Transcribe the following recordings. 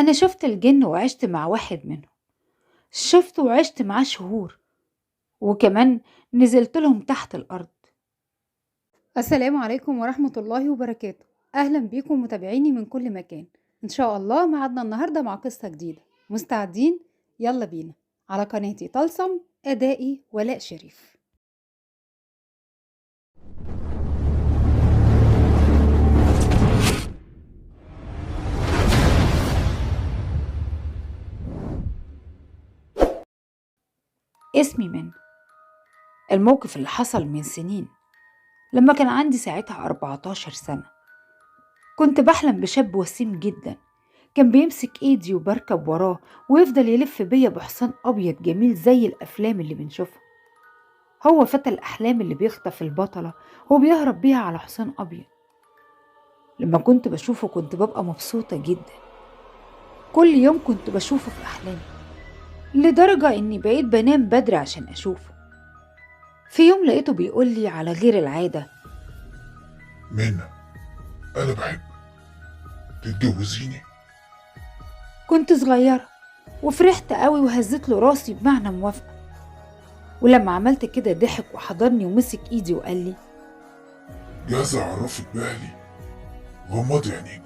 أنا شفت الجن وعشت مع واحد منهم. شفته وعشت معاه شهور، وكمان نزلت لهم تحت الأرض. السلام عليكم ورحمة الله وبركاته. أهلا بيكم متابعيني من كل مكان. إن شاء الله معادنا النهاردة مع قصة جديدة. مستعدين؟ يلا بينا على قناتي طلسم. أدائي ولاء شريف. اسمي من الموقف اللي حصل من سنين، لما كان عندي ساعتها 14 سنة. كنت بحلم بشاب وسيم جدا، كان بيمسك ايدي وبركب وراه ويفضل يلف بيا بحصان أبيض جميل زي الأفلام اللي بنشوفها. هو فتى الأحلام اللي بيخطف البطلة وبيهرب بيها على حصان أبيض. لما كنت بشوفه كنت ببقى مبسوطة جدا. كل يوم كنت بشوفه في أحلامي، لدرجة إني بقيت بنام بدري عشان أشوفه. في يوم لقيته بيقولي على غير العادة: منى، أنا بحب تتجوزيني. كنت صغيرة وفرحت قوي وهزت له راسي بمعنى موافقة. ولما عملت كده ضحك وحضني ومسك ايدي وقال لي: جاهزة أعرفك بأهلي؟ غمضي عينيك.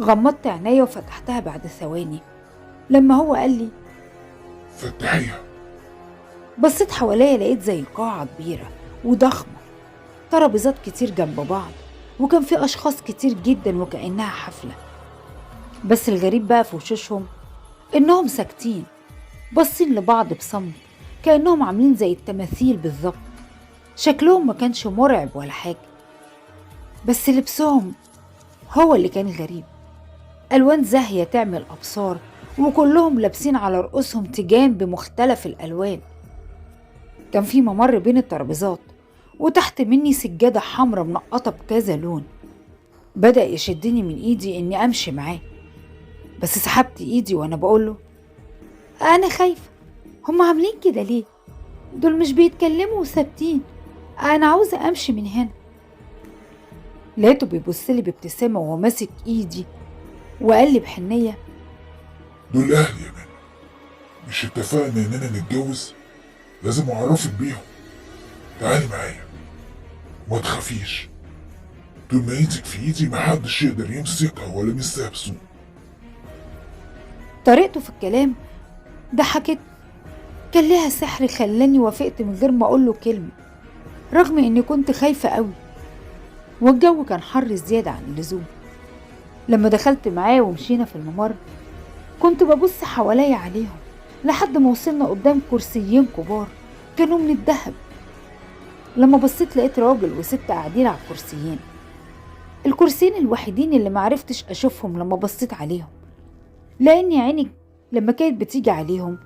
غمضت عينيا وفتحتها بعد ثواني. لما هو قال لي: فتحيها. بصيت حواليا لقيت زي قاعة كبيرة وضخمة، ترابيزات كتير جنب بعض، وكان في أشخاص كتير جدا وكأنها حفلة. بس الغريب بقى في وشوشهم إنهم ساكتين، باصين لبعض بصمت، كأنهم عاملين زي التماثيل بالظبط. شكلهم ما كانش مرعب ولا حاجة، بس لبسهم هو اللي كان غريب. ألوان زاهية تعمل أبصار، وكلهم لابسين على رؤوسهم تيجان بمختلف الألوان. كان في ممر بين الترابيزات، وتحت مني سجادة حمراء منقطة بكذا لون. بدأ يشدني من إيدي إني أمشي معاه، بس سحبت إيدي وأنا بقوله: أنا خايفة، هم عاملين كده ليه؟ دول مش بيتكلموا وثابتين، أنا عاوزة أمشي من هنا. لقيته بيبصلي بابتسامة وهو ماسك إيدي وقال لي بحنية: دول أهلي يا منى، مش اتفقنا إننا نتجوز؟ لازم أعرفك بيهم. تعالي معايا، ما تخافيش. طول ما ايدك في ايدي محدش يقدر يمسكها ولا يمسها بسوء. طريقته في الكلام ضحكت، كان ليها سحر خلاني وافقت من غير ما أقوله كلمة، رغم إني كنت خايفة قوي والجو كان حر زيادة عن اللزوم. لما دخلت معاه ومشينا في الممر كنت ببص حواليا عليهم لحد ما وصلنا قدام كرسيين كبار كانوا من الذهب. لما بصيت لقيت راجل وست قاعدين على الكرسيين، الكرسيين الوحيدين اللي معرفتش أشوفهم لما بصيت عليهم، لأني عيني لما كانت بتيجي عليهم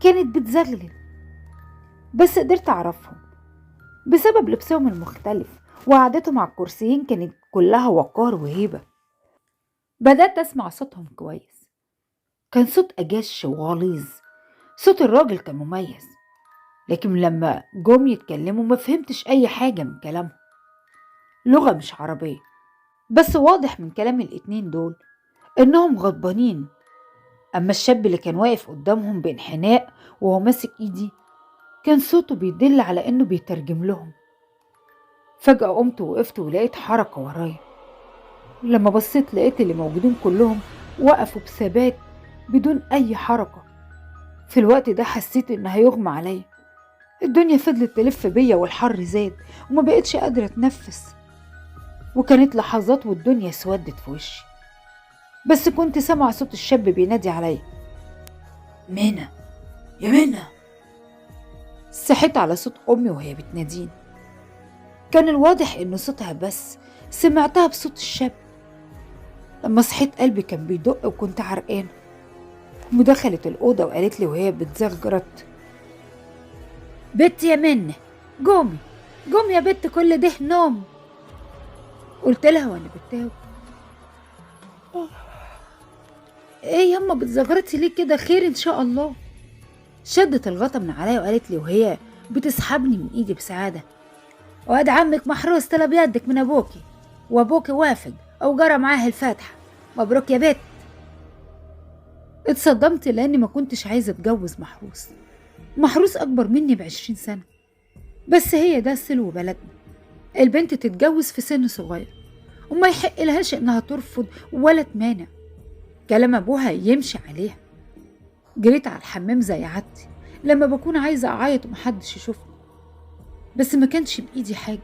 كانت بتزغلل. بس قدرت أعرفهم بسبب لبسهم المختلف، وقعدتهم على الكرسيين كانت كلها وقار وهيبة. بدأت أسمع صوتهم كويس، كان صوت أجش وغليظ. صوت الراجل كان مميز، لكن لما جم يتكلموا ما فهمتش أي حاجة من كلامهم. لغة مش عربية، بس واضح من كلام الاتنين دول إنهم غضبانين. أما الشاب اللي كان واقف قدامهم بانحناء وهو ماسك إيدي كان صوته بيدل على إنه بيترجم لهم. فجأة قمت ووقفت ولقيت حركة ورايا. لما بصيت لقيت اللي موجودين كلهم وقفوا بثبات بدون أي حركة. في الوقت ده حسيت إن هيغمى عليا. الدنيا فضلت تلف بيا والحر زاد وما بقتش قادرة أتنفس، وكانت لحظات والدنيا اسودت في وشي. بس كنت سامع صوت الشاب بينادي عليا: منى، يا منى. صحيت على صوت أمي وهي بتناديني. كان الواضح إنه صوتها، بس سمعتها بصوت الشاب. لما صحيت قلبي كان بيدق وكنت عرقانة. أمي دخلت الأوضة وقالت لي وهي بتزغرط: بت يا منى، قومي قومي يا بت، كل ده نوم. قلت لها وانا بتاوب: ايه ياما بتزغرطي ليه كده؟ خير ان شاء الله. شدت الغطا من عليا وقالت لي وهي بتسحبني من ايدي بسعادة: واد عمك محروس طلب يدك من ابوكي، وابوكي وافق او جرى معاه الفاتحة. مبروك يا بت. اتصدمت لأني ما كنتش عايزة أتجوز محروس. محروس أكبر مني ب20 سنة، بس هي ده سلو بلدنا، البنت تتجوز في سن صغير وما يحق لهاش إنها ترفض ولا تمانع، كلام أبوها يمشي عليها. جريت على الحمام زي عادتي لما بكون عايزة أعيط ومحدش يشوفني، بس ما كانش بإيدي حاجة،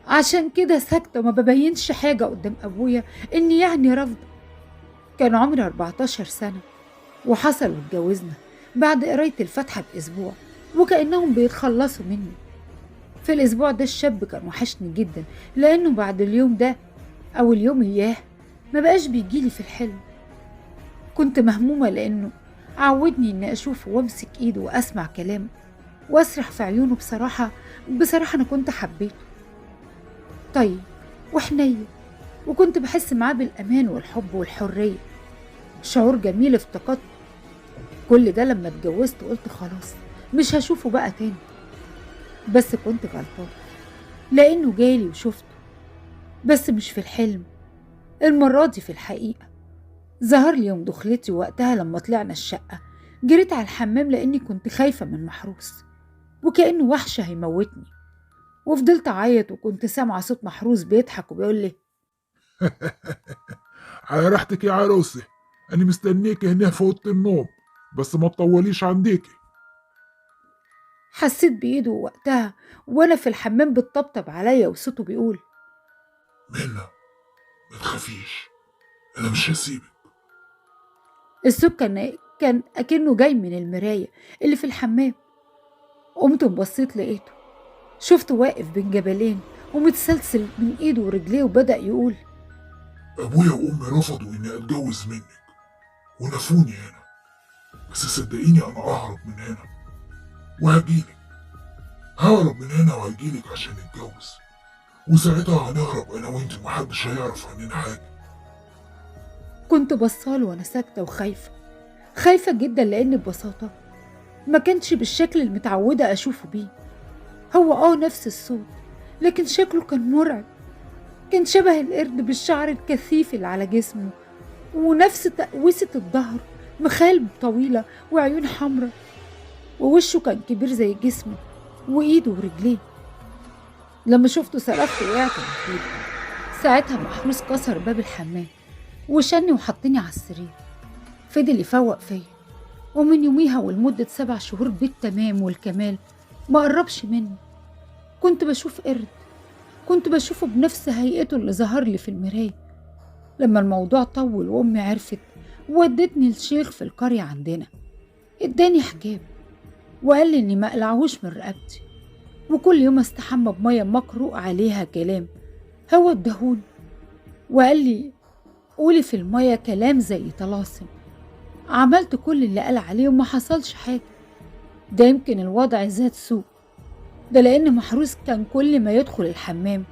عشان كده ساكتة وما ببينش حاجة قدام أبويا إني يعني رافضة. كان عمري 14 سنة وحصل واتجوزنا بعد قراية الفاتحة بأسبوع، وكأنهم بيتخلصوا مني. في الأسبوع ده الشاب كان وحشني جدا، لأنه بعد اليوم ده أو اليوم إياه ما بقاش بيجيلي في الحلم. كنت مهمومة لأنه عودني إني أشوفه وأمسك إيده وأسمع كلامه وأسرح في عيونه. بصراحة أنا كنت حبيته، طيب وحنين، وكنت بحس معاه بالأمان والحب والحرية، شعور جميل افتقدته. كل ده لما اتجوزت قلت خلاص مش هشوفه بقى تاني، بس كنت غلطان لأنه جالي وشفته، بس مش في الحلم، المرة دي في الحقيقة. ظهر لي يوم دخلتي، وقتها لما طلعنا الشقة جريت على الحمام لأني كنت خايفة من محروس وكأنه وحش هيموتني، وفضلت أعيط وكنت سامعة صوت محروس بيضحك وبيقول لي على راحتك يا عروسة، أنا مستنيك هنا في أوضة النوم، بس ما تطوليش عنديكي. حسيت بإيده وقتها وأنا في الحمام بتطبطب عليا وصوته بيقول منا ما تخافيش، أنا مش هسيبك. الصوت كان أكنه جاي من المراية اللي في الحمام. قمت وبصيت لقيته، شفته واقف بين جبلين ومتسلسل من إيده ورجليه، وبدأ يقول أبويا وأمي رفضوا إني أتجوز منك ونفوني هنا، بس صدقيني أنا أهرب من هنا وهجيلك، ههرب من هنا وهجيلك عشان نتجوز، وساعتها هنهرب أنا وإنت ومحدش هيعرف عننا حاجة. كنت بصاله وأنا ساكتة وخايفة، خايفة جدا، لأن ببساطة ما كانش بالشكل المتعودة أشوفه بيه. هو نفس الصوت، لكن شكله كان مرعب، كان شبه القرد بالشعر الكثيف اللي على جسمه، ونفس تقويسة الظهر، مخالب طويلة وعيون حمراء، ووشه كان كبير زي جسمه وإيده ورجليه. لما شفته صرخت وقعت من طوله. ساعتها محروس كسر باب الحمام وشني وحطني على السرير، فضل يفوق فيا، ومن يوميها ولمدة 7 شهور بالتمام والكمال ما قربش مني. كنت بشوف قرد، كنت بشوفه بنفس هيئته اللي ظهر لي في المراية. لما الموضوع طول وأمي عرفت، ودتني لشيخ في القرية عندنا، اداني حجاب وقال لي إني ما اقلعهوش من رقبتي، وكل يوم استحمى بمية مقروء عليها كلام هو ادهوني، وقال لي قولي في المية كلام زي طلاسم. عملت كل اللي قال عليه وما حصلش حاجة. ده يمكن الوضع زاد سوء، ده لأن محروس كان كل ما يدخل الحمام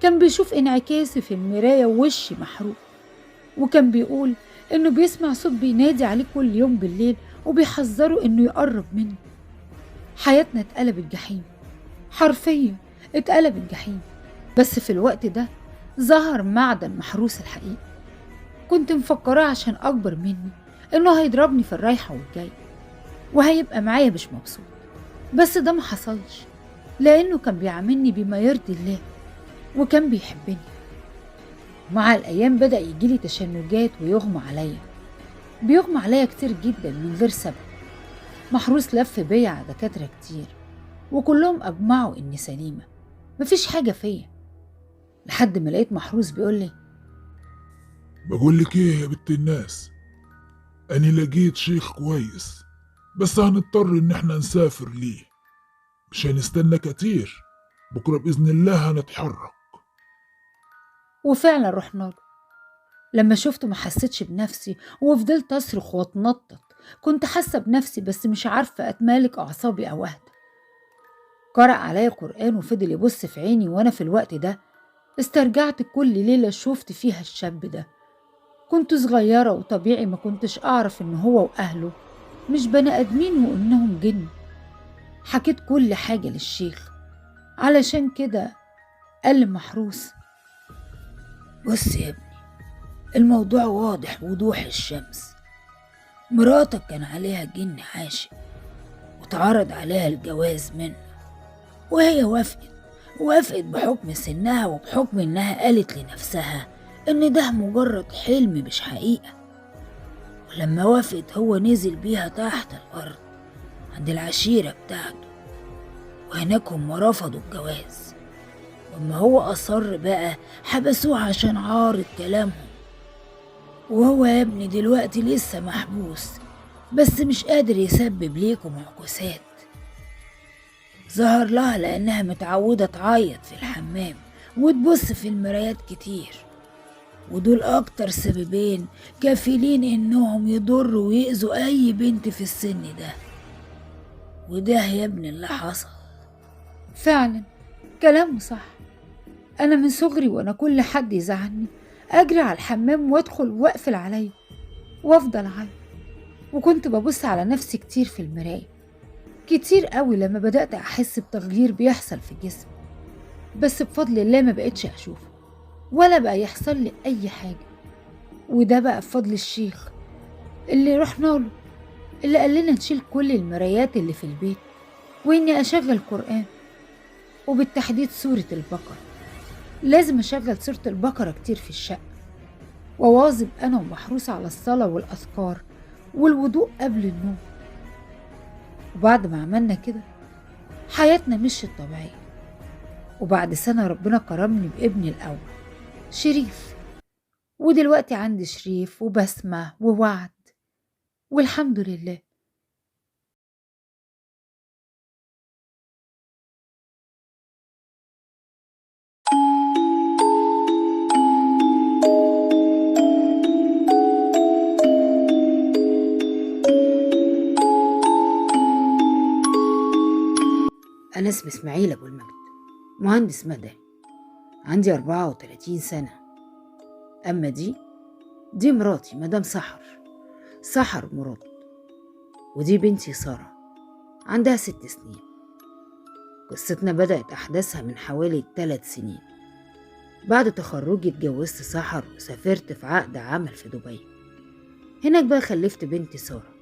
كان بيشوف انعكاسي في المراية ووشي محروق، وكان بيقول إنه بيسمع صوت بينادي عليه كل يوم بالليل وبيحذره إنه يقرب منه. حياتنا اتقلبت جحيم، حرفيا اتقلبت جحيم. بس في الوقت ده ظهر معدن محروس الحقيقي، كنت مفكراه عشان أكبر مني إنه هيضربني في الرايحة والجاية وهيبقى معايا مش مبسوط، بس ده ما حصلش، لأنه كان بيعاملني بما يرضي الله وكان بيحبني. مع الأيام بدأ يجيلي تشنجات ويغمى عليا، بيغمى عليا كتير جدا من غير سبب. محروس لف بيا على دكاترة كتير وكلهم أجمعوا إني سليمة، مفيش حاجة فيا، لحد ما لقيت محروس بيقولي بقولك إيه يا بنت الناس، أنا لقيت شيخ كويس، بس هنضطر إن إحنا نسافر ليه، مش هنستنى كتير، بكرة بإذن الله هنتحرك. وفعلا رحنا له. لما شفته ما حسيتش بنفسي وفضلت أصرخ واتنطط، كنت حاسة بنفسي بس مش عارفة أتمالك أعصابي أو أهدى. قرأ عليا قرآن وفضل يبص في عيني، وأنا في الوقت ده استرجعت كل ليلة شفت فيها الشاب ده. كنت صغيرة وطبيعي ما كنتش أعرف إن هو وأهله مش بني آدمين وإنهم جن. حكيت كل حاجة للشيخ، علشان كده قال لمحروس بص يا ابني، الموضوع واضح وضوح الشمس، مراتك كان عليها جن عاشق واتعرض عليها الجواز منه، وهي وافقت بحكم سنها وبحكم إنها قالت لنفسها إن ده مجرد حلم مش حقيقة. ولما وافقت هو نزل بيها تحت الأرض عند العشيرة بتاعته، وهناك هم رفضوا الجواز. وأما هو أصر بقى حبسوه عشان عارض كلامهم. وهو يا ابني دلوقتي لسه محبوس، بس مش قادر يسبب ليكم معجزات. ظهر لها لأنها متعودة تعيط في الحمام وتبص في المرايات كتير، ودول أكتر سببين كافلين إنهم يضروا ويأذوا أي بنت في السن ده. وده يا ابني اللي حصل. فعلا كلامه صح. أنا من صغري وأنا كل حد يزعلني أجري على الحمام وأدخل وأقفل عليه وأفضل أعيط. وكنت ببص على نفسي كتير في المراية، كتير قوي، لما بدأت أحس بتغيير بيحصل في جسمي. بس بفضل الله ما بقتش أشوفه ولا بقى يحصل لي أي حاجة. وده بقى بفضل الشيخ اللي رحنا له، اللي قال لنا نشيل كل المرايات اللي في البيت، وإني أشغل قرآن، وبالتحديد سورة البقرة. لازم أشغل سورة البقرة كتير في الشقة، وواظب أنا ومحروسة على الصلاة والأذكار والوضوء قبل النوم. وبعد ما عملنا كده حياتنا مشيت طبيعية. وبعد سنة ربنا كرمني بابني الأول شريف، ودلوقتي عندي شريف وبسمة ووعد، والحمد لله. أنا اسمي إسماعيل أبو المجد، مهندس مدني، عندي 34 سنة. أما دي مراتي مدام سحر مراد. ودي بنتي سارة عندها 6 سنين. قصتنا بدأت أحداثها من حوالي 3 سنين. بعد تخرجي اتجوزت سحر وسافرت في عقد عمل في دبي. هناك بقى خلفت بنتي سارة.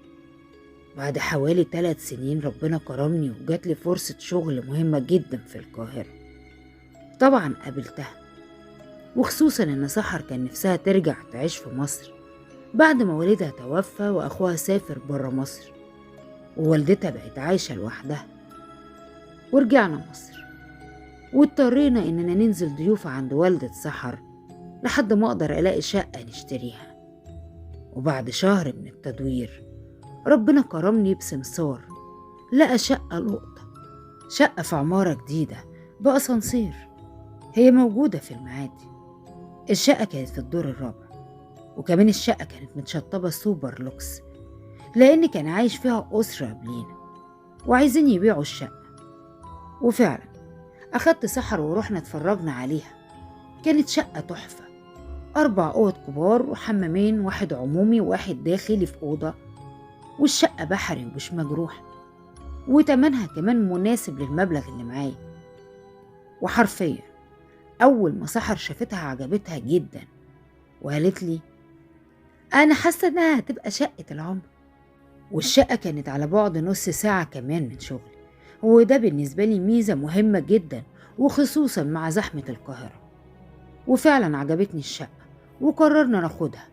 بعد حوالي 3 سنين ربنا كرمني وجاتلي فرصة شغل مهمة جدا في القاهرة. طبعا قابلتها، وخصوصا ان سحر كان نفسها ترجع تعيش في مصر بعد ما والدها توفى واخوها سافر برا مصر، ووالدتها بقت عايشة لوحدها. ورجعنا مصر، واضطرينا اننا ننزل ضيوف عند والدة سحر لحد ما اقدر الاقي شقة نشتريها. وبعد شهر من التدوير ربنا كرمني بسمسار لقى شقة لقطة، شقة في عمارة جديدة بأسانسير، هي موجودة في المعادي. الشقة كانت في الدور الرابع، وكمان الشقة كانت متشطبة سوبر لوكس، لأن كان عايش فيها أسرة قبلينا وعايزين يبيعوا الشقة. وفعلا أخدت سحر ورحنا اتفرجنا عليها. كانت شقة تحفة، 4 أوض كبار وحمامين، 1 عمومي و1 داخلي في أوضة، والشقة بحري ومش مجروح، وتمنها كمان مناسب للمبلغ اللي معايا. وحرفيا أول ما سحر شافتها عجبتها جدا، وقالت لي أنا حاسة إنها هتبقى شقة العمر. والشقة كانت على بعد نص ساعة كمان من شغلي، وده بالنسبة لي ميزة مهمة جدا، وخصوصا مع زحمة القاهرة. وفعلا عجبتني الشقة وقررنا ناخدها.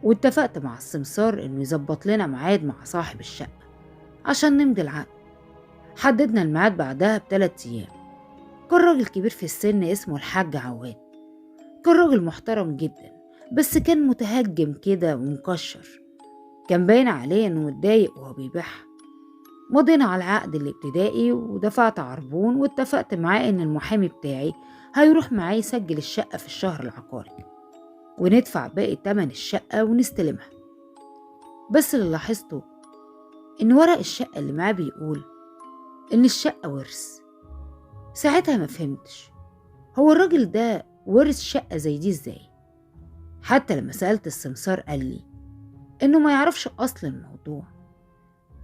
واتفقت مع السمسار إنه يظبط لنا ميعاد مع صاحب الشقة عشان نمضي العقد. حددنا الميعاد بعدها ب3 أيام. كان راجل كبير في السن اسمه الحاج عواد. كان راجل محترم جدا، بس كان متهجم كده ومكشر. كان باين عليه إنه متضايق وهو بيبيعها. مضينا على العقد الابتدائي ودفعت عربون، واتفقت معاه إن المحامي بتاعي هيروح معاه يسجل الشقة في الشهر العقاري، وندفع باقي تمن الشقة ونستلمها. بس اللي لاحظته إن ورق الشقة اللي معاه بيقول إن الشقة ورث. ساعتها ما فهمتش هو الراجل ده ورث شقة زي دي ازاي. حتى لما سألت السمسار قال لي إنه ما يعرفش أصل الموضوع،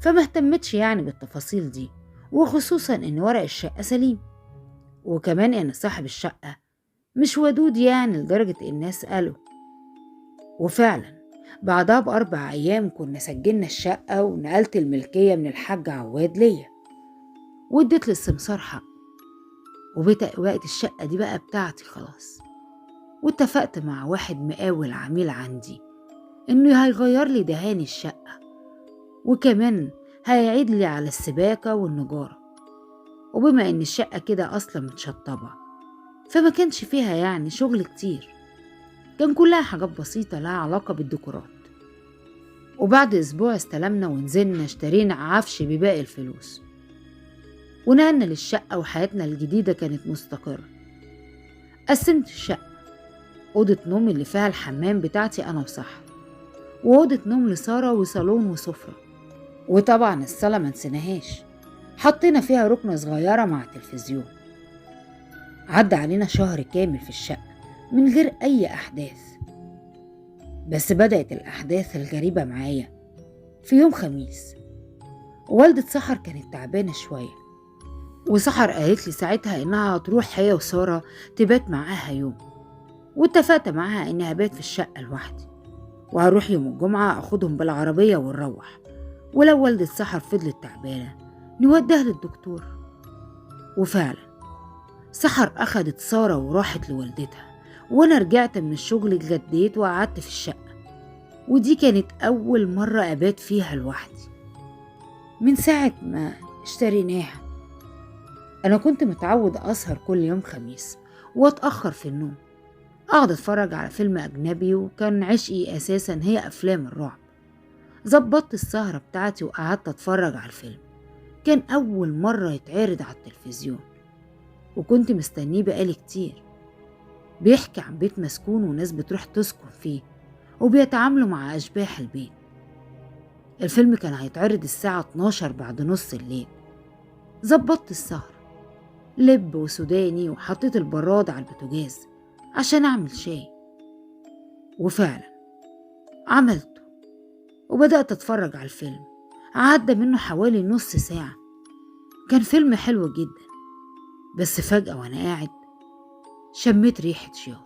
فما اهتمتش يعني بالتفاصيل دي، وخصوصا إن ورق الشقة سليم، وكمان إن صاحب الشقة مش ودود يعني لدرجة الناس قالوا. وفعلا بعدها ب4 أيام كنا سجلنا الشقة ونقلت الملكية من الحاج عواد ليا، واديت للسمسار حق، وبقت الشقة دي بقى بتاعتي خلاص. واتفقت مع واحد مقاول عميل عندي إنه هيغير لي دهان الشقة، وكمان هيعيد لي على السباكة والنجارة. وبما إن الشقة كده أصلا متشطبة فما كانش فيها يعني شغل كتير، كان كلها حاجات بسيطة لها علاقة بالديكورات. وبعد أسبوع استلمنا ونزلنا اشترينا عفش بباقي الفلوس، ونقلنا للشقة وحياتنا الجديدة كانت مستقرة. قسمت الشقة، أوضة نوم اللي فيها الحمام بتاعتي أنا وسحر، وأوضة نوم لسارة وصالون وسفرة، وطبعا الصالة منسيناهاش، حطينا فيها ركنة صغيرة مع تلفزيون. عدى علينا شهر كامل في الشقة من غير أي أحداث، بس بدأت الأحداث الغريبة معايا في يوم خميس. والدة سحر كانت تعبانة شوية، وسحر قالت لي ساعتها إنها هتروح هي وسارة تبات معاها يوم، واتفقت معاها إني هبات في الشقة لوحدي، وهروح يوم الجمعة أخدهم بالعربية ونروح، ولو والدة سحر فضلت تعبانة نوديها للدكتور. وفعلا سحر أخدت سارة وراحت لوالدتها، وأنا رجعت من الشغل اتغديت وقعدت في الشقة، ودي كانت أول مرة أبات فيها لوحدي من ساعة ما اشتريناها. أنا كنت متعود أسهر كل يوم خميس وأتأخر في النوم، أقعد أتفرج على فيلم أجنبي، وكان عشقي أساسا هي أفلام الرعب. ظبطت السهرة بتاعتي وقعدت أتفرج على الفيلم، كان أول مرة يتعرض على التلفزيون، وكنت مستنيه بقالي كتير. بيحكي عن بيت مسكون وناس بتروح تسكن فيه وبيتعاملوا مع أشباح البيت. الفيلم كان هيتعرض الساعة 12 بعد نص الليل. ظبطت السهرة، لب وسوداني، وحطيت البراد على البوتاجاز عشان أعمل شاي، وفعلا عملته وبدأت أتفرج على الفيلم. عدى منه حوالي نص ساعة، كان فيلم حلو جدا، بس فجأة وأنا قاعد شميت ريحة شياط.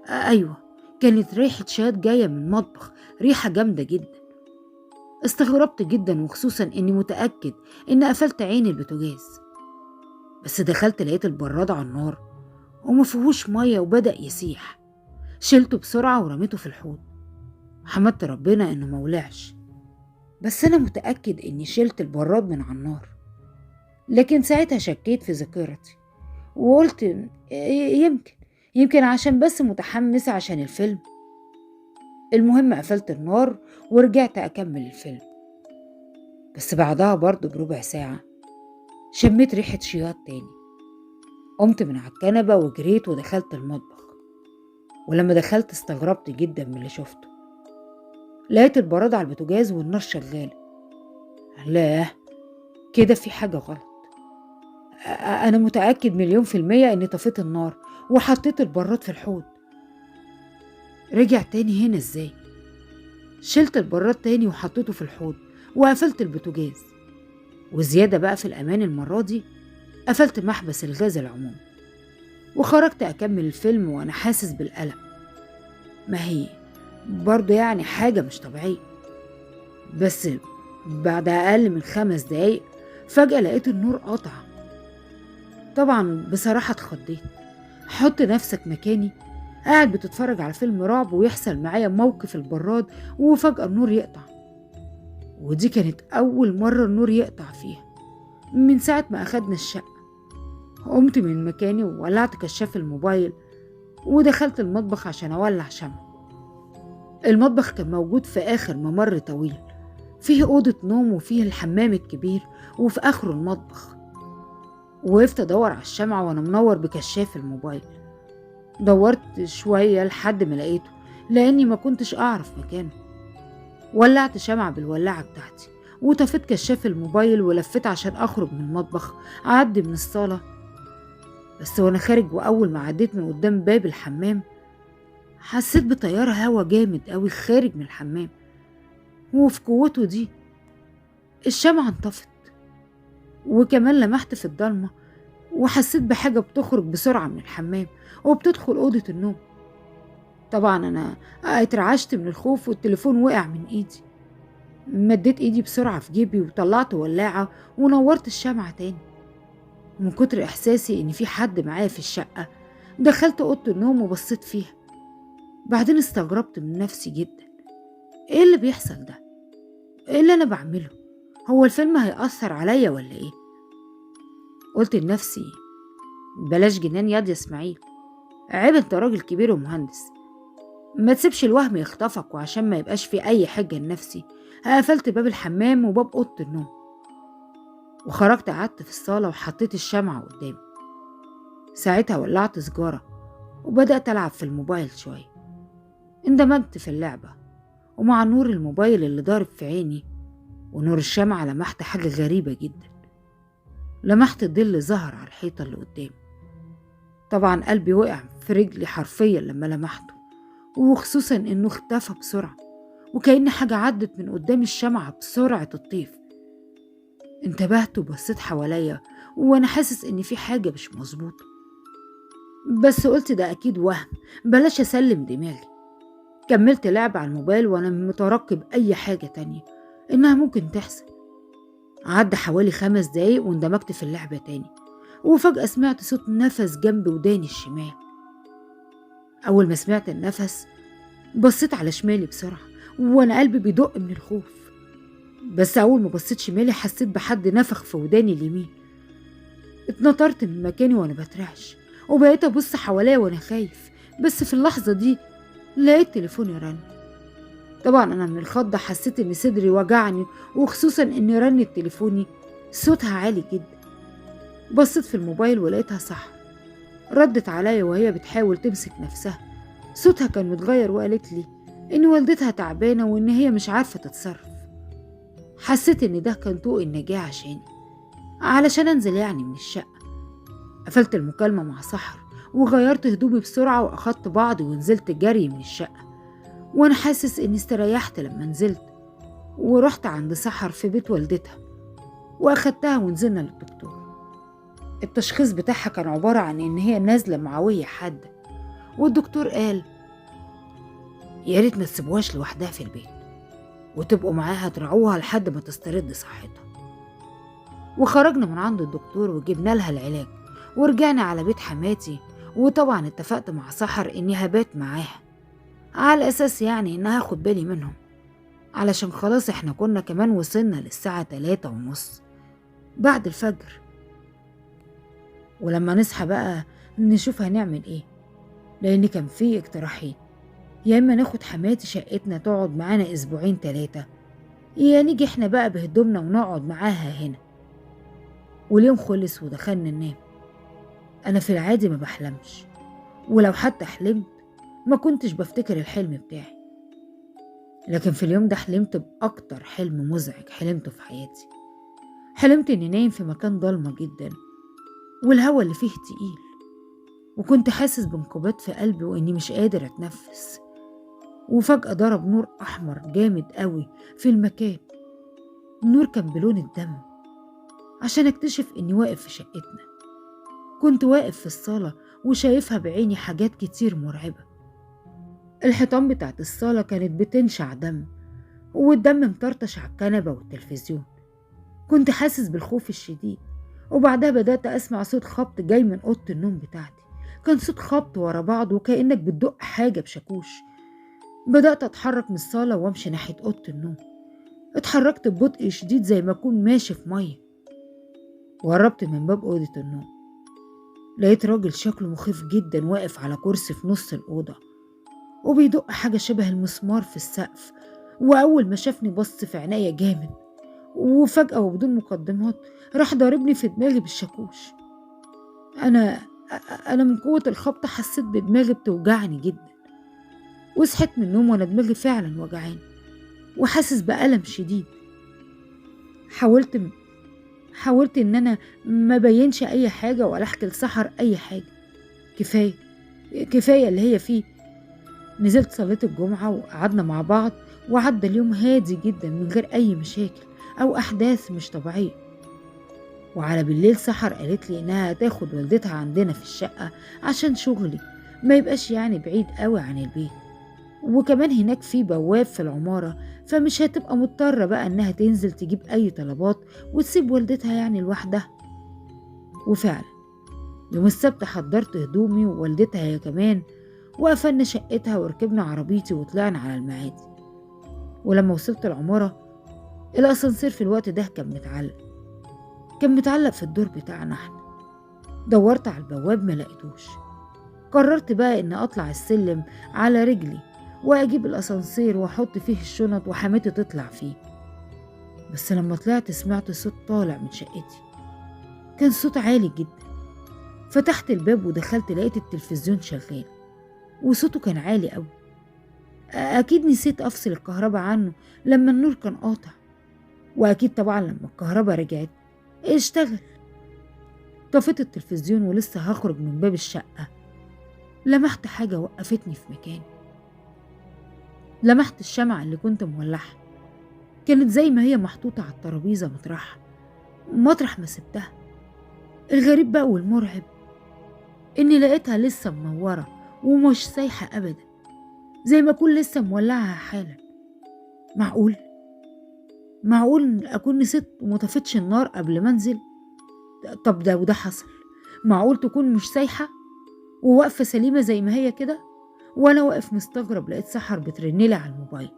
أيوة، كانت ريحة شياط جاية من المطبخ، ريحة جامدة جدا. استغربت جدا، وخصوصا إني متأكد إن قفلت عين البوتاجاز، بس دخلت لقيت البراد على النار ومفيهوش مية وبدأ يسيح. شلته بسرعة ورميته في الحوض، حمدت ربنا إنه مولعش، بس أنا متأكد إني شلت البراد من على النار. لكن ساعتها شكيت في ذاكرتي وقلت يمكن عشان بس متحمسة عشان الفيلم. المهم قفلت النار ورجعت أكمل الفيلم، بس بعدها برضه بربع ساعة شميت ريحة شياط تاني. قمت من على الكنبة وجريت ودخلت المطبخ، ولما دخلت استغربت جدا من اللي شفته. لقيت البراد على البوتاجاز والنار شغالة. لا، كده في حاجة غلط. أنا متأكد 1,000,000% إني طفيت النار وحطيت البراد في الحوض. رجع تاني هنا إزاي؟ شلت البراد تاني وحطيته في الحوض وقفلت البوتاجاز، وزيادة بقى في الأمان المرة دي قفلت محبس الغاز العمومي، وخرجت أكمل الفيلم وأنا حاسس بالقلق. ما هي برضه يعني حاجة مش طبيعية. بس بعد أقل من 5 دقايق فجأة لقيت النور قطع. طبعا بصراحة اتخضيت. حط نفسك مكاني، قاعد بتتفرج على فيلم رعب ويحصل معايا موقف البراد وفجأة النور يقطع. ودي كانت أول مرة النور يقطع فيها من ساعة ما أخدنا الشقة. قمت من مكاني وولعت كشاف الموبايل ودخلت المطبخ عشان أولع شمع. المطبخ كان موجود في آخر ممر طويل، فيه أوضة نوم وفيه الحمام الكبير وفي آخره المطبخ. وقفت أدور على الشمع وأنا منور بكشاف الموبايل. دورت شوية لحد ما لقيته، لأني ما كنتش أعرف مكانه. ولعت شمع بالولاعة بتاعتي وطفيت كشاف الموبايل ولفيت عشان أخرج من المطبخ أعدي من الصالة. بس وأنا خارج وأول ما عديت من قدام باب الحمام حسيت بتيار هوا جامد قوي خارج من الحمام، وفي قوته دي الشمعة انطفت، وكمان لمحت في الضلمة وحسيت بحاجة بتخرج بسرعة من الحمام وبتدخل أوضة النوم. طبعا أنا اترعشت من الخوف والتليفون وقع من إيدي. مديت إيدي بسرعة في جيبي وطلعت ولاعة ونورت الشمعة تاني. من كتر إحساسي إن في حد معايا في الشقة دخلت أوضة النوم وبصيت فيها. بعدين استغربت من نفسي جدا، إيه اللي بيحصل ده؟ إيه اللي أنا بعمله؟ هو الفيلم هيأثر عليا ولا إيه؟ قلت لنفسي بلاش جنان ياض يا إسماعيل، عيب انت راجل كبير ومهندس، ما تسيبش الوهم يخطفك. وعشان ما يبقاش في أي حجة لنفسي قفلت باب الحمام وباب أوضة النوم وخرجت قعدت في الصالة وحطيت الشمعة قدامي. ساعتها ولعت سجارة وبدأت ألعب في الموبايل شوية. اندمجت في اللعبة، ومع نور الموبايل اللي ضارب في عيني ونور الشمعة لمحت حاجة غريبة جدا. لمحت ظل ظهر على الحيطة اللي قدامي. طبعا قلبي وقع في رجلي حرفيا لما لمحته، وخصوصا انه اختفى بسرعة وكأن حاجة عدت من قدام الشمعة بسرعة الطيف. انتبهت وبصيت حواليا وانا حاسس ان في حاجة مش مظبوطة، بس قلت ده اكيد وهم، بلاش اسلم دماغي. كملت لعب على الموبايل وانا مترقب اي حاجة تانية انها ممكن تحصل. عدى حوالي 5 دقايق واندمجت في اللعبة تاني، وفجأة سمعت صوت نفس جنب وداني الشمال. أول ما سمعت النفس بصيت على شمالي بسرعة وأنا قلبي بيدق من الخوف، بس أول ما بصيت شمالي حسيت بحد نفخ في وداني اليمين. اتنطرت من مكاني وأنا بترعش وبقيت أبص حواليا وأنا خايف، بس في اللحظة دي لقيت تليفوني رن. طبعا أنا من الخضة حسيت إن صدري وجعني، وخصوصا إن رنت تليفوني صوتها عالي جدا. بصيت في الموبايل ولقيتها صح، ردت عليا وهي بتحاول تمسك نفسها. صوتها كان متغير وقالت لي إن والدتها تعبانة وإن هي مش عارفة تتصرف. حسيت إن ده كان طوق النجاة علشان أنزل يعني من الشقة. قفلت المكالمة مع سحر وغيرت هدومي بسرعة وأخدت بعضي ونزلت جري من الشقة، وأنا حاسس إني استريحت لما نزلت. ورحت عند سحر في بيت والدتها وأخدتها ونزلنا للدكتور. التشخيص بتاعها كان عبارة عن إن هي نازلة معوية حادة، والدكتور قال يا ريت ما تسيبوهاش لوحدها في البيت وتبقوا معاها ترعوها لحد ما تسترد صحتها. وخرجنا من عند الدكتور وجبنا لها العلاج ورجعنا على بيت حماتي. وطبعا اتفقت مع سحر إني هبات معاها على أساس يعني إن هاخد بالي منهم، علشان خلاص إحنا كنا كمان وصلنا للساعة 3:30 بعد الفجر. ولما نصحى بقى نشوف هنعمل إيه، لأن كان في اقتراحين: يا إما ناخد حماتي شقتنا تقعد معانا 2-3 أسبوع، يا نيجي إحنا بقى بهدومنا ونقعد معاها هنا. واليوم خلص ودخلنا ننام. أنا في العادي ما بحلمش، ولو حتى حلمت ما كنتش بفتكر الحلم بتاعي، لكن في اليوم ده حلمت بأكتر حلم مزعج حلمته في حياتي. حلمت إني نايم في مكان ضلمة جدا والهوا اللي فيه تقيل، وكنت حاسس بانقباض في قلبي وإني مش قادر أتنفس. وفجأة ضرب نور أحمر جامد قوي في المكان. النور كان بلون الدم، عشان أكتشف إني واقف في شقتنا. كنت واقف في الصالة وشايفها بعيني حاجات كتير مرعبة. الحيطان بتاعت الصالة كانت بتنشع دم، والدم مطرطش على الكنبة والتلفزيون. كنت حاسس بالخوف الشديد، وبعدها بدأت أسمع صوت خبط جاي من أوضة النوم بتاعتي. كان صوت خبط ورا بعض وكأنك بتدق حاجة بشاكوش. بدأت أتحرك من الصالة وأمشي ناحية أوضة النوم. اتحركت ببطء شديد زي ما أكون ماشي في مية، وقربت من باب أوضة النوم. لقيت راجل شكله مخيف جدا واقف على كرسي في نص الأوضة وبيدق حاجة شبه المسمار في السقف. وأول ما شافني بص في عينيا جامد، وفجأة وبدون مقدمات راح ضاربني في دماغي بالشاكوش. أنا من قوة الخبطة حسيت بدماغي بتوجعني جدا، وصحيت من النوم وأنا دماغي فعلا وجعاني وحاسس بألم شديد. حاولت إن أنا ما بينش أي حاجة ولا أحكي لسحر أي حاجة. كفاية اللي هي فيه. نزلت صليت الجمعة وقعدنا مع بعض، وعدى اليوم هادي جدا من غير أي مشاكل أو أحداث مش طبيعية. وعلى بالليل سحر قالت لي إنها هتاخد والدتها عندنا في الشقة عشان شغلي، ما يبقاش يعني بعيد قوي عن البيت، وكمان هناك في بواب في العمارة، فمش هتبقى مضطرة بقى إنها تنزل تجيب أي طلبات وتسيب والدتها يعني لوحدها. وفعلا يوم السبت حضرت هدومي ووالدتها هي كمان، وقفلنا شقتها وركبنا عربيتي وطلعنا على المعادي. ولما وصلت العمارة، الأسانسير في الوقت ده كان متعلق في الدور بتاعنا احنا. دورت على البواب ما لقيتوش. قررت بقى إن أطلع السلم على رجلي وأجيب الأسانسير وأحط فيه الشنط وحماتي تطلع فيه. بس لما طلعت سمعت صوت طالع من شقتي، كان صوت عالي جدا. فتحت الباب ودخلت لقيت التلفزيون شغال، وصوته كان عالي قوي. أكيد نسيت أفصل الكهرباء عنه لما النور كان قاطع، وأكيد طبعا لما الكهرباء رجعت اشتغل. طفيت التلفزيون ولسه هخرج من باب الشقة، لمحت حاجة وقفتني في مكاني. لمحت الشمعة اللي كنت مولعها، كانت زي ما هي محطوطة على الترابيزة مطرح ما سبتها. الغريب بقى والمرعب إني لقيتها لسه منورة ومش سايحة أبدا، زي ما أكون لسه مولعها حالا. معقول أكون نسيت ومطفتش النار قبل ما أنزل؟ طب وده حصل؟ معقول تكون مش سايحة وواقفة سليمة زي ما هي كده؟ وأنا واقف مستغرب لقيت سحر بترنلي على الموبايل.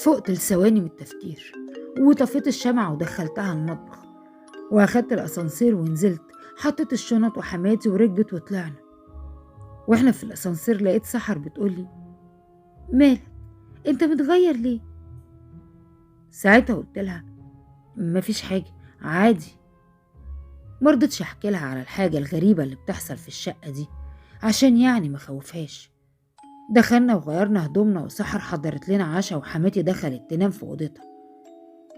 فقت لثواني من التفكير وطفيت الشمعة ودخلتها المطبخ، وأخدت الأسانسير ونزلت، حطيت الشنط وحماتي وركبت وطلعنا. واحنا في الأسانسير لقيت سحر بتقولي: مالك؟ انت متغير ليه؟ ساعتها قلت لها: مفيش حاجة، عادي. مرضتش احكي لها على الحاجة الغريبة اللي بتحصل في الشقة دي عشان يعني مخوفهاش. دخلنا وغيرنا هدومنا وسحر حضرت لنا عشاء، وحماتي دخلت تنام في اوضتها.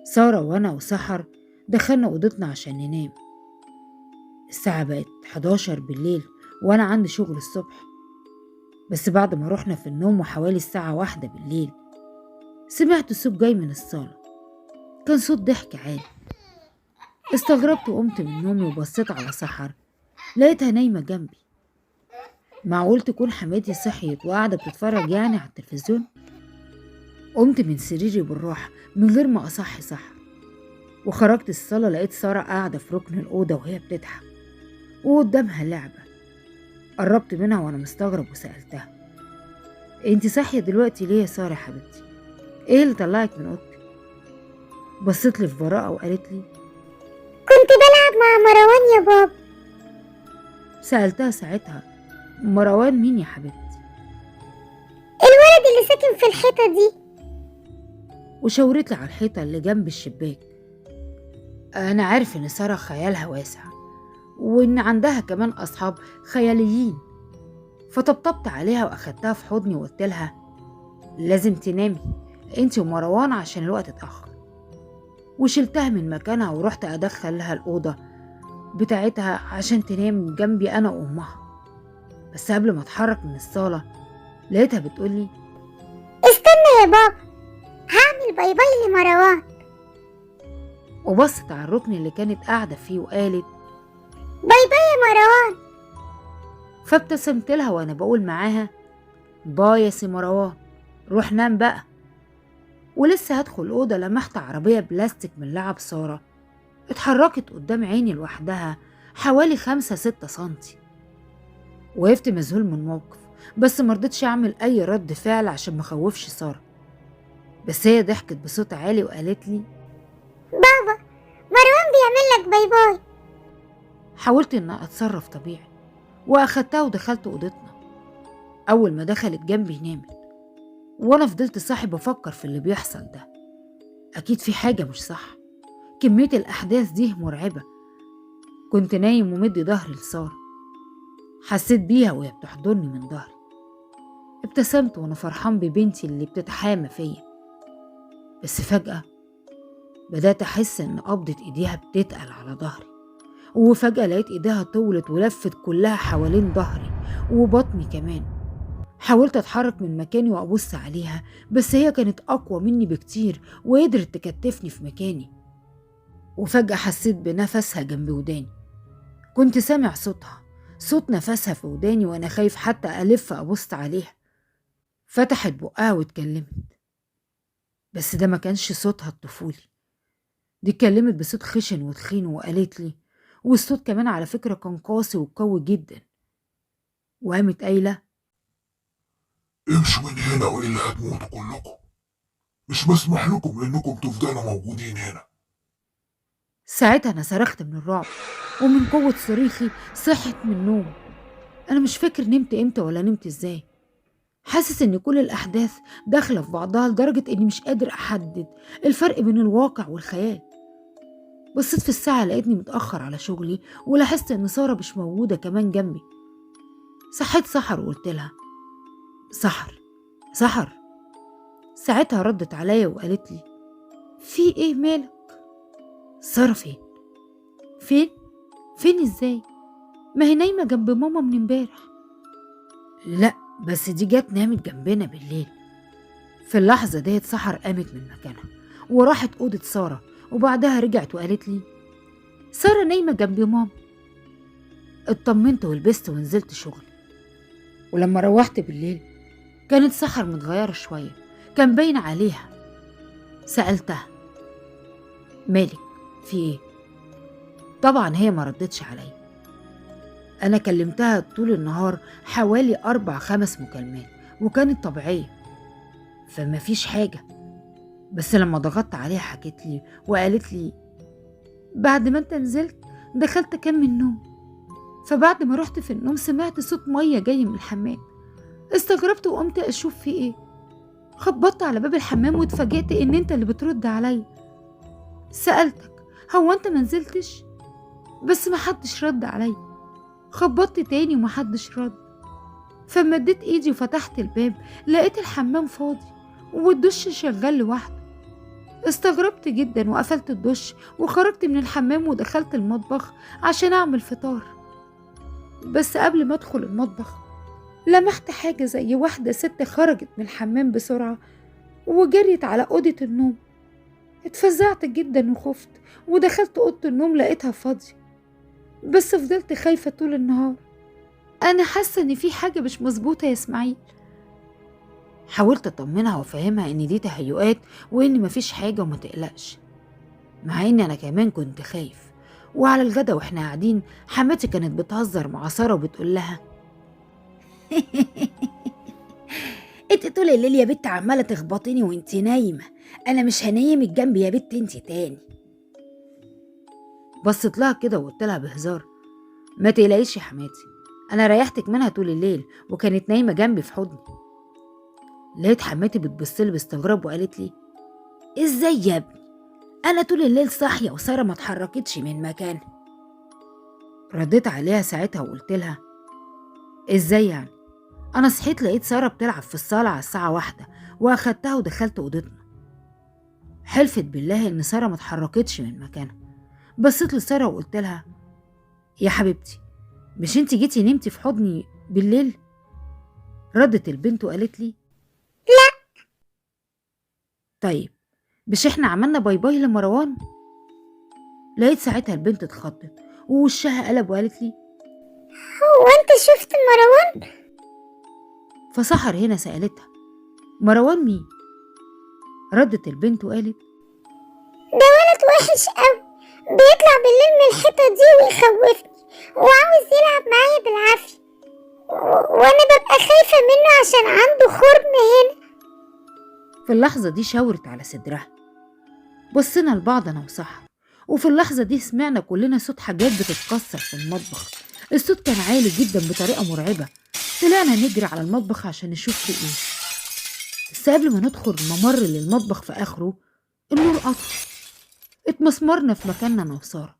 سارة وانا وسحر دخلنا اوضتنا عشان ننام. الساعة بقت 11 بالليل وانا عندي شغل الصبح. بس بعد ما رحنا في النوم وحوالي الساعة 1 بالليل سمعت صوت جاي من الصالة، كان صوت ضحك عالي. استغربت وقمت من نومي وبصيت على سحر، لقيتها نايمة جنبي. معقول تكون حماتي صحيت وقاعدة بتتفرج يعني على التلفزيون؟ قمت من سريري بالراحة من غير ما أصحي سحر، وخرجت الصالة لقيت سارة قاعدة في ركن الأوضة وهي بتضحك وقدامها لعبة. قربت منها وأنا مستغرب وسألتها: انتي صاحية دلوقتي ليه يا سارة حبيبتي؟ ايه اللي طلعك من اوضتك؟ بصيت لي في براءة وقالت لي: كنت بلعب مع مروان يا بابا. سألتها ساعتها: مروان مين يا حبيبتي؟ الولد اللي ساكن في الحيطة دي. وشاورت لي على الحيطة اللي جنب الشباك. أنا عارف إن سارة خيالها واسع وإن عندها كمان أصحاب خياليين، فطبطبت عليها وأخدتها في حضني وقلت لها: لازم تنامي انتي ومروان عشان الوقت اتأخر. وشلتها من مكانها ورحت أدخل لها الأوضة بتاعتها عشان تنام جنبي أنا وأمها. بس قبل ما اتحرك من الصالة لقيتها بتقولي: استنى يا بابا، هعمل باي باي لمروان. وبصت على الركن اللي كانت قاعدة فيه وقالت: باي باي يا مروان. فابتسمت لها وأنا بقول معاها: باي يا سي مروان، روح نام بقى. ولسه هدخل الأوضة لمحت عربية بلاستيك من لعب سارة اتحركت قدام عيني لوحدها حوالي 5-6 سنتي. وقفت مذهول من الموقف، بس مرضتش أعمل أي رد فعل عشان مخوفش سارة. بس هي ضحكت بصوت عالي وقالت لي: بابا، مروان بيعمل لك باي باي. حاولت إن أتصرف طبيعي وأخدتها ودخلت أوضتنا. أول ما دخلت جنبي نامت، وأنا فضلت صاحي بفكر في اللي بيحصل ده. أكيد في حاجة مش صح، كمية الأحداث دي مرعبة. كنت نايم ومدي ظهري لسارة، حسيت بيها وهي بتحضني من ظهري. ابتسمت وأنا فرحان ببنتي اللي بتتحامى فيا. بس فجأة بدأت أحس إن قبضة إيديها بتتقل على ظهري، وفجأة لقيت إيديها طولت ولفت كلها حوالين ظهري وبطني كمان. حاولت أتحرك من مكاني وأبص عليها، بس هي كانت أقوى مني بكتير وقدرت تكتفني في مكاني. وفجأة حسيت بنفسها جنب وداني، كنت سامع صوت نفسها في وداني وأنا خايف حتى ألف أبص عليها. فتحت بقها واتكلمت، بس ده ما كانش صوتها الطفولي. دي اتكلمت بصوت خشن وتخين وقالت لي، والصوت كمان على فكرة كان قاسي وقوي جدا، وقامت قايلة: امشوا من هنا وإلا هتموتوا كلكم. مش مسمح لكم إنكم تفضلوا موجودين هنا. ساعتها أنا صرخت من الرعب، ومن قوة صريخي صحت من النوم. أنا مش فاكر نمت إمتى ولا نمت إزاي، حاسس إن كل الأحداث داخلة في بعضها لدرجة إني مش قادر أحدد الفرق بين الواقع والخيال. بصيت في الساعة لقيتني متأخر على شغلي، ولاحظت إن سارة مش موجودة كمان جنبي. صحيت سحر وقلت لها: سحر. ساعتها ردت عليا وقالت لي: في إيه مالك؟ سارة فين إزاي؟ ما هي نايمة جنب ماما من امبارح. لا بس دي جت نامت جنبنا بالليل. في اللحظة ديت سحر قامت من مكانها وراحت أوضة سارة، وبعدها رجعت وقالت لي: سارة نايمة جنب ماما. اطمنت ولبست ونزلت شغلي. ولما روحت بالليل كانت سحر متغيرة شوية، كان باين عليها. سألتها: مالك في ايه؟ طبعا هي ما ردتش عليا. أنا كلمتها طول النهار حوالي 4-5 مكالمات وكانت طبيعية، فما فيش حاجة. بس لما ضغطت عليها حكت لي وقالت لي: بعد ما انت نزلت دخلت كام من النوم، فبعد ما رحت في النوم سمعت صوت مية جاي من الحمام. استغربت وقمت أشوف في ايه. خبطت على باب الحمام واتفاجئت ان انت اللي بترد عليا. سألتك: هو انت ما نزلتش؟ بس ما حدش رد عليا. خبطت تاني وما حدش رد، فمديت ايدي وفتحت الباب لقيت الحمام فاضي والدش شغال لوحده. استغربت جدا وقفلت الدش وخرجت من الحمام ودخلت المطبخ عشان اعمل فطار. بس قبل ما ادخل المطبخ لمحت حاجة زي واحدة ست خرجت من الحمام بسرعة وجريت على أوضة النوم. اتفزعت جدا وخفت ودخلت أوضة النوم لقيتها فاضية، بس فضلت خايفة طول النهار. أنا حاسة إن في حاجة مش مظبوطة يا إسماعيل. حاولت أطمنها وأفهمها إن دي تهيؤات وإن مفيش حاجة وما تقلقش، مع إن أنا كمان كنت خايف. وعلى الغدا وإحنا قاعدين حماتي كانت بتهزر مع سارة وبتقول لها: انت طول الليل يا بت عمالة تخبطيني وانت نايمة، أنا مش هنيمك جنبي يا بت انت تاني. بصيت لها كده وقلت لها بهزار: ما تقلقيش يا حماتي، أنا ريحتك منها طول الليل وكانت نايمة جنبي في حضني. لقيت حماتي بتبصلي باستغراب وقالت لي: ازاي يا ابني؟ أنا طول الليل صاحية وسارة ما اتحركتش من مكانها. رديت عليها ساعتها وقلت لها: ازاي يعني؟ أنا صحيت لقيت سارة بتلعب في الصالة على الساعة 1 وأخدتها ودخلت أوضتنا. حلفت بالله إن سارة ما اتحركتش من مكانها. بصيت لسارة وقلت لها: يا حبيبتي، مش انتي جيتي نمتي في حضني بالليل؟ ردت البنت وقالت لي: لا. طيب مش احنا عملنا باي باي لمروان؟ لقيت ساعتها البنت اتخضت ووشها قلب وقالت لي: هو انت شفت مروان؟ فسحر هنا سألتها: مروان مين؟ ردت البنت وقالت: ده ولد وحش قوي، بيطلع بالليل من الحتة دي ويخوفني وعاوز يلعب معايا بالعافية، وانا ببقى خايفة منه عشان عنده خرم هنا. في اللحظة دي شاورت على صدرها. بصينا لبعض أنا وسحر، وفي اللحظة دي سمعنا كلنا صوت حاجات بتتكسر في المطبخ. الصوت كان عالي جدا بطريقة مرعبة. طلعنا نجري على المطبخ عشان نشوف في ايه، بس قبل ما ندخل الممر للمطبخ في آخره النور قطع. اتمسمرنا في مكاننا أنا وسارة،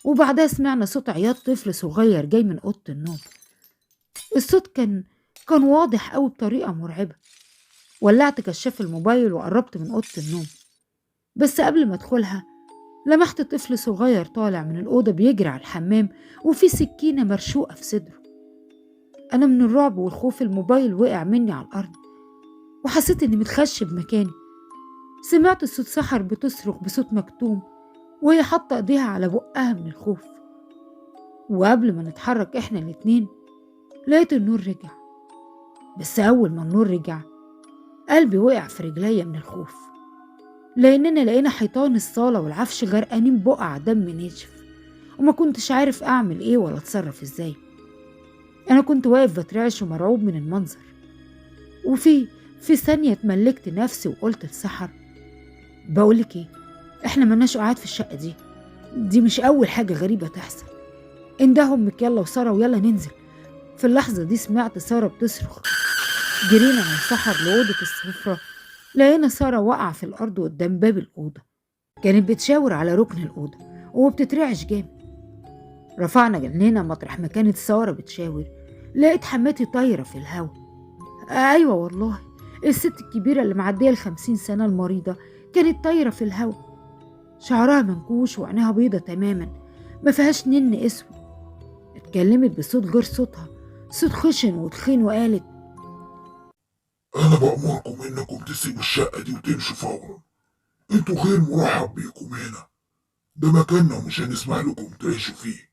وبعدها سمعنا صوت عياط طفل صغير جاي من أوضة النوم. الصوت كان واضح قوي بطريقة مرعبة. ولعت كشاف الموبايل وقربت من أوضة النوم، بس قبل ما ادخلها لمحت طفل صغير طالع من الأوضة بيجري على الحمام وفي سكينة مرشوقة في صدره. أنا من الرعب والخوف الموبايل وقع مني على الأرض وحسيت إني متخشب مكاني. سمعت صوت سحر بتصرخ بصوت مكتوم وهي حاطة ايديها على بقها من الخوف. وقبل ما نتحرك احنا الاتنين لقيت النور رجع. بس أول ما النور رجع قلبي وقع في رجليا من الخوف، لأننا لقينا حيطان الصالة والعفش غرقانين بقع دم ناشف، وما كنتش عارف أعمل إيه ولا أتصرف إزاي. أنا كنت واقف بترعش ومرعوب من المنظر، وفي ثانية اتملكت نفسي وقلت لسحر: بقولك إيه، إحنا ملناش قعاد في الشقة دي مش أول حاجة غريبة تحصل. انده أمك يلا وسارة ويلا ننزل. في اللحظة دي سمعت سارة بتصرخ. جرينا من سحر لأوضة السفرة، لقينا سارة واقعة في الأرض قدام باب الأوضة، كانت بتشاور على ركن الأوضة وبتترعش جامد. رفعنا جنينا مطرح ما كانت سارة بتشاور، لقيت حماتي طايرة في الهوا. أيوة والله، الست الكبيرة اللي معدية 50 سنة المريضة كانت طايرة في الهوا، شعرها منكوش وعينها بيضة تماما ما فيهاش نن اسود. اتكلمت بصوت غير صوتها، صوت خشن وتخين، وقالت: أنا بأمركم إنكم تسيبوا الشقة دي وتمشوا فورا، انتوا غير مرحب بيكم هنا، ده مكاننا ومش هنسمح لكم تعيشوا فيه.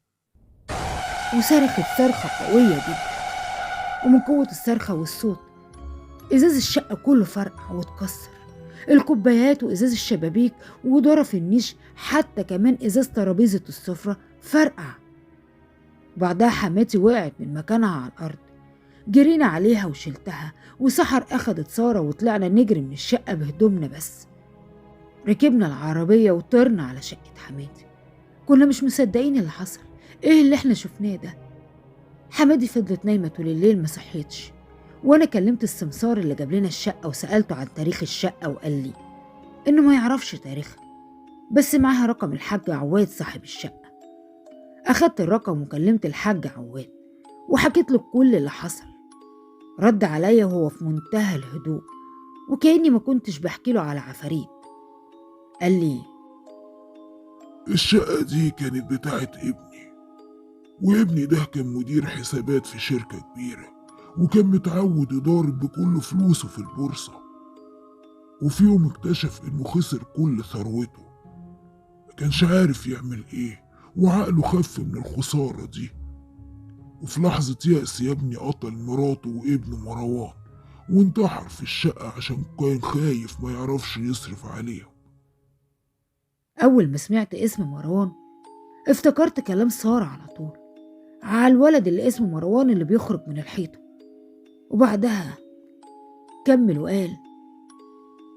وصرخت صرخة قوية جدا، ومن قوة الصرخة والصوت إزاز الشقة كله فرقع واتكسر، الكوبايات وإزاز الشبابيك وظرف النيش، حتى كمان إزاز ترابيزة السفرة فرقع. بعدها حماتي وقعت من مكانها على الأرض، جرينا عليها وشلتها، وسحر أخدت سارة وطلعنا نجري من الشقة بهدومنا بس. ركبنا العربية وطرنا على شقة حماتي، كنا مش مصدقين اللي حصل، إيه اللي إحنا شفناه ده؟ حمادي فضلت نايمة طول الليل ما صحيتش، وأنا كلمت السمسار اللي جاب لنا الشقة وسألته عن تاريخ الشقة، وقال لي إنه ما يعرفش تاريخها، بس معاها رقم الحاج عواد صاحب الشقة. أخدت الرقم وكلمت الحاج عواد وحكيت له كل اللي حصل. رد عليا وهو في منتهى الهدوء وكأني ما كنتش بحكي له على عفاريت. قال لي: الشقة دي كانت بتاعت ابني، وابني ده كان مدير حسابات في شركة كبيرة، وكان متعود يضارب بكل فلوسه في البورصة، وفي يوم اكتشف انه خسر كل ثروته، مكانش عارف يعمل ايه، وعقله خف من الخسارة دي، وفي لحظة يأس يا ابني قتل مراته وابنه مروان وانتحر في الشقة عشان كان خايف ما يعرفش يصرف عليهم. أول ما سمعت اسم مروان افتكرت كلام سارة على طول، على الولد اللي اسمه مروان اللي بيخرج من الحيطة. وبعدها كمل وقال: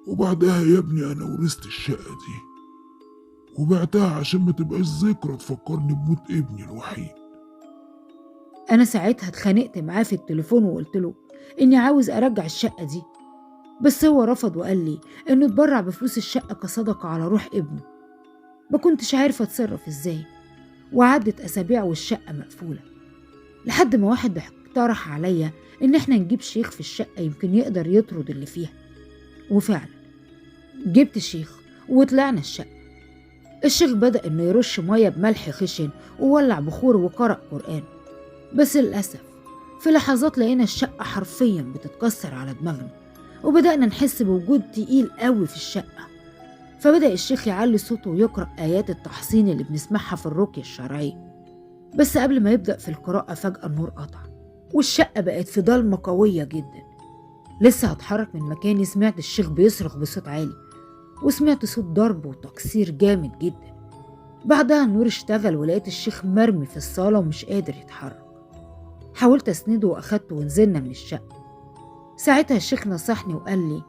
وبعدها يا ابني أنا ورثت الشقة دي وبعتها عشان ما تبقاش ذكرى تفكرني بموت ابني الوحيد. أنا ساعتها اتخانقت معاه في التليفون وقلت له إني عاوز أرجع الشقة دي، بس هو رفض وقال لي إنه اتبرع بفلوس الشقة كصدقة على روح ابنه. ما كنتش عارفة أتصرف إزاي، وعدت أسابيع والشقة مقفولة، لحد ما واحد اقترح عليا إن إحنا نجيب شيخ في الشقة يمكن يقدر يطرد اللي فيها. وفعلا جبت شيخ وطلعنا الشقة. الشيخ بدأ إنه يرش مية بملح خشن وولع بخور وقرأ قرآن، بس للأسف في لحظات لقينا الشقة حرفيا بتتكسر على دماغنا، وبدأنا نحس بوجود تقيل قوي في الشقة. فبدأ الشيخ يعلي صوته ويقرأ آيات التحصين اللي بنسمعها في الرقية الشرعية، بس قبل ما يبدأ في القراءة فجأة النور قطع والشقة بقت في ضلمة قوية جدا. لسه هتحرك من مكاني سمعت الشيخ بيصرخ بصوت عالي، وسمعت صوت ضرب وتكسير جامد جدا. بعدها النور اشتغل ولقيت الشيخ مرمي في الصالة ومش قادر يتحرك. حاولت أسنده وأخدته ونزلنا من الشقة. ساعتها الشيخ نصحني وقال لي: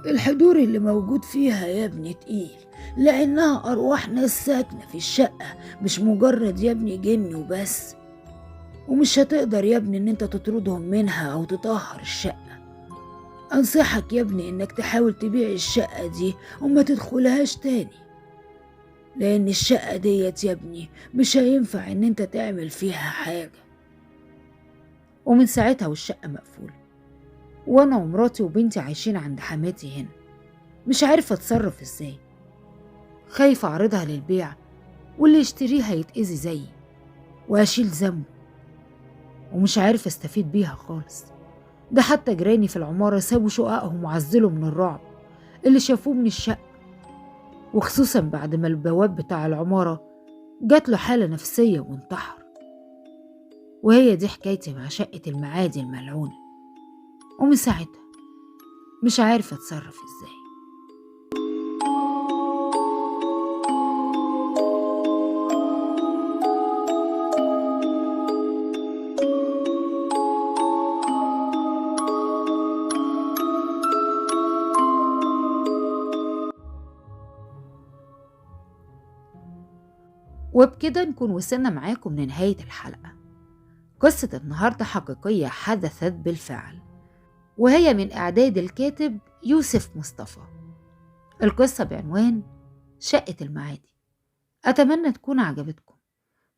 الحضور اللي موجود فيها يا ابني تقيل، لأنها أرواح ناس ساكنة في الشقة، مش مجرد يا ابني جن وبس، ومش هتقدر يا ابني إن انت تطردهم منها أو تطهر الشقة. أنصحك يا ابني إنك تحاول تبيع الشقة دي وما تدخلهاش تاني، لأن الشقة ديت يا ابني مش هينفع إن انت تعمل فيها حاجة. ومن ساعتها والشقة مقفولة، وأنا ومراتي وبنتي عايشين عند حماتي هنا، مش عارفة أتصرف إزاي، خايفة أعرضها للبيع واللي يشتريها يتأذي زيي وأشيل ذنبه، ومش عارفة أستفيد بيها خالص. ده حتى جيراني في العمارة سابوا شققهم وعزلوا من الرعب اللي شافوه من الشقة، وخصوصا بعد ما البواب بتاع العمارة جات له حالة نفسية وانتحر. وهي دي حكايتي مع شقة المعادي الملعونة، ومن ساعتها مش عارفة اتصرف ازاي. وبكده نكون وصلنا معاكم لنهاية الحلقة. قصة النهاردة حقيقية حدثت بالفعل، وهي من إعداد الكاتب يوسف مصطفى. القصة بعنوان شقة المعادي. أتمنى تكون عجبتكم.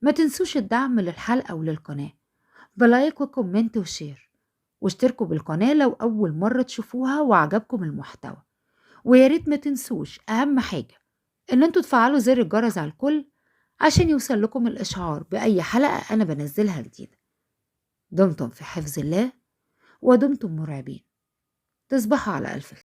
ما تنسوش الدعم للحلقة وللقناة بلايك وكومنت وشير، واشتركوا بالقناة لو أول مرة تشوفوها وعجبكم المحتوى. وياريت ما تنسوش أهم حاجة إن انتوا تفعلوا زر الجرس على الكل عشان يوصل لكم الإشعار بأي حلقة أنا بنزلها جديدة. دمتم في حفظ الله ودمتم مرعبين. تصبحوا على ألف خير.